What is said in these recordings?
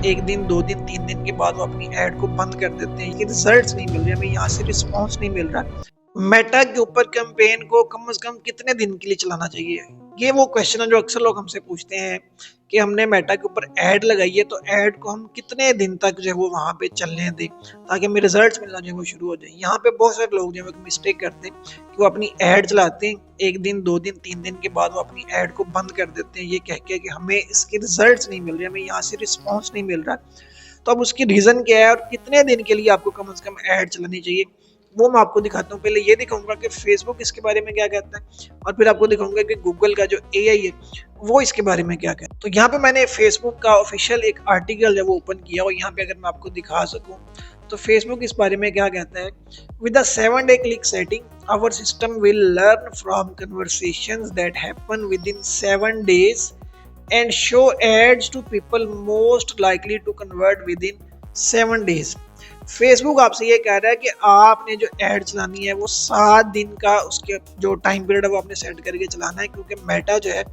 1 दिन, 2 दिन, 3 दिन के बाद वो अपनी ऐड को बंद कर देते हैं। ये रिजल्ट्स नहीं मिल रहे, हमें यहाँ से रिस्पॉन्स नहीं मिल रहा। मेटा के ऊपर कैंपेन को कम से कम कितने दिन के लिए चलाना चाहिए? ये वो क्वेश्चन है जो अक्सर लोग हमसे पूछते हैं कि हमने मेटा के ऊपर ऐड लगाई है, तो ऐड को हम कितने दिन तक जो है वो वहाँ पे चलने दें ताकि हमें रिजल्ट्स मिलना जो है वो शुरू हो जाए। यहाँ पे बहुत सारे लोग जो है मिस्टेक करते हैं कि वो अपनी ऐड चलाते हैं, 1 दिन, 2 दिन, 3 दिन के बाद वो अपनी ऐड को बंद कर देते हैं, ये कह के कि हमें इसके रिजल्ट्स नहीं मिल रहे, हमें यहाँ से रिस्पॉन्स नहीं मिल रहा। तो अब उसकी रीज़न क्या है और कितने दिन के लिए आपको कम से कम ऐड चलानी चाहिए, वो मैं आपको दिखाता हूँ। पहले ये दिखाऊंगा कि फेसबुक इसके बारे में क्या कहता है, और फिर आपको दिखाऊंगा कि गूगल का जो एआई है वो इसके बारे में क्या कहता है। तो यहाँ पे मैंने फेसबुक का ऑफिशियल एक आर्टिकल जब ओपन किया, और यहाँ पे अगर मैं आपको दिखा सकूँ तो फेसबुक इस बारे में क्या कहता है। With the 7-day click setting our system will learn from conversations that happen within 7 days and show ads to people most likely to convert within 7 days। Facebook आपसे ये कह रहा है कि आपने जो ऐड चलानी है वो 7 दिन का उसके जो टाइम पीरियड है वो आपने सेट करके चलाना है, क्योंकि मेटा जो है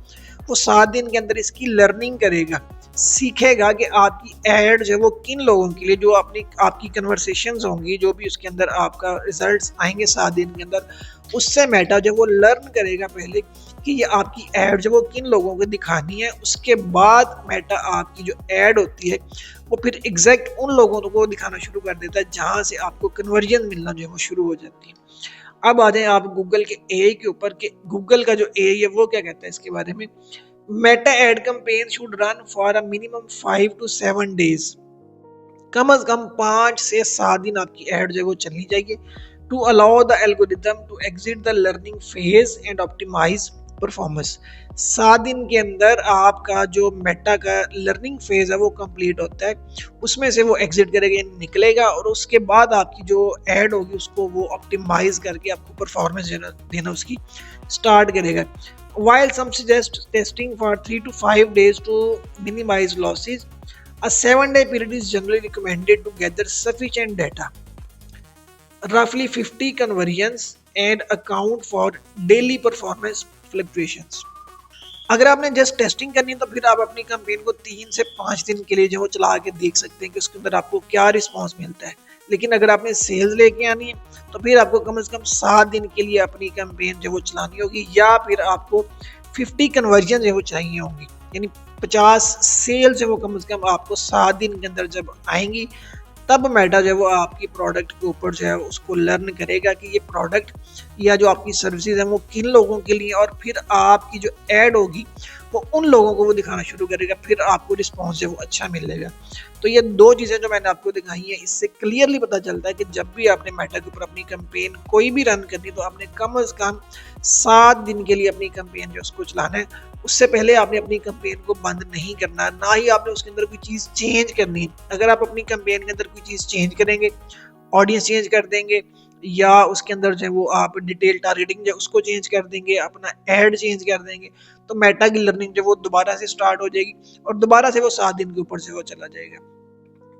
वो 7 दिन के अंदर इसकी लर्निंग करेगा, सीखेगा कि आपकी ऐड जो है वो किन लोगों के लिए, जो अपनी आपकी कन्वर्सेशंस होंगी, जो भी उसके अंदर आपका रिजल्ट्स आएंगे 7 दिन के अंदर, उससे मेटा जो है वो लर्न करेगा पहले कि ये आपकी ऐड जो वो किन लोगों को दिखानी है। उसके बाद मेटा आपकी जो ऐड होती है वो फिर एग्जैक्ट उन लोगों को दिखाना शुरू कर देता है जहां से आपको कन्वर्जन मिलना जो है वो शुरू हो जाती है। अब आ जाए आप गूगल के एआई के ऊपर कि गूगल का जो एआई है वो क्या कहता है इसके बारे में। Meta ad campaign should run for a minimum 5 to 7 days। कम से कम 5 से 7 दिन आपकी ऐड जो है वो चलनी चाहिए, to allow the algorithm to exit the learning phase and optimise performance. 7 दिन के अंदर आपका जो मेटा का लर्निंग फेज है वो कंप्लीट होता है, उसमें से वो एग्जिट करेगा, निकलेगा, और उसके बाद आपकी जो ऐड होगी उसको वो ऑप्टिमाइज करके आपको परफॉर्मेंस देना उसकी स्टार्ट करेगा। While some suggest testing for 3 to 5 days to minimize losses, a 7-day period is generally recommended to gather sufficient data, roughly 50 conversions, and account for daily performance fluctuations। अगर आपने just testing करनी है तो फिर आप अपनी campaign को 3 से 5 दिन के लिए जो चला के देख सकते हैं कि उसके अंदर आपको क्या रिस्पांस मिलता है। लेकिन अगर आपने सेल्स लेके आनी है तो फिर आपको कम से कम 7 दिन के लिए अपनी कैंपेन जो वो चलानी होगी, या फिर आपको 50 कन्वर्जन जो वो चाहिए होंगी, यानी 50 सेल्स जो वो कम से कम आपको 7 दिन के अंदर जब आएंगी, तब मेटा जो है वो आपकी प्रोडक्ट के ऊपर जो है उसको लर्न करेगा कि ये प्रोडक्ट या जो आपकी सर्विसेज है वो किन लोगों के लिए, और फिर आपकी जो ऐड होगी वो उन लोगों को वो दिखाना शुरू करेगा, फिर आपको रिस्पॉन्स जो है वो अच्छा मिलेगा। तो ये 2 चीज़ें जो मैंने आपको दिखाई हैं, इससे क्लियरली पता चलता है कि जब भी आपने मेटा के ऊपर अपनी कैंपेन कोई भी रन करनी तो आपने कम से कम 7 दिन के लिए अपनी कैंपेन जो उसको चलाना है। उससे पहले आपने अपनी कैंपेन को बंद नहीं करना, ना ही आपने उसके अंदर कोई चीज़ चेंज करनी है। अगर आप अपनी कैंपेन के अंदर कोई चीज़ चेंज करेंगे, ऑडियंस चेंज कर देंगे, या उसके अंदर जो है वो आप डिटेल टारगेटिंग जो उसको चेंज कर देंगे, अपना ऐड चेंज कर देंगे, तो मेटा की लर्निंग जो वो दोबारा से स्टार्ट हो जाएगी और दोबारा से वो 7 दिन के ऊपर से वो चला जाएगा।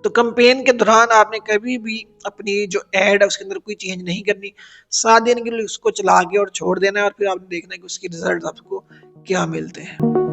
तो कैंपेन के दौरान आपने कभी भी अपनी जो ऐड है उसके अंदर कोई चेंज नहीं करनी, 7 दिन के लिए उसको चला के और छोड़ देना है, और फिर आपने देखना है कि उसके रिजल्ट आपको क्या मिलते हैं।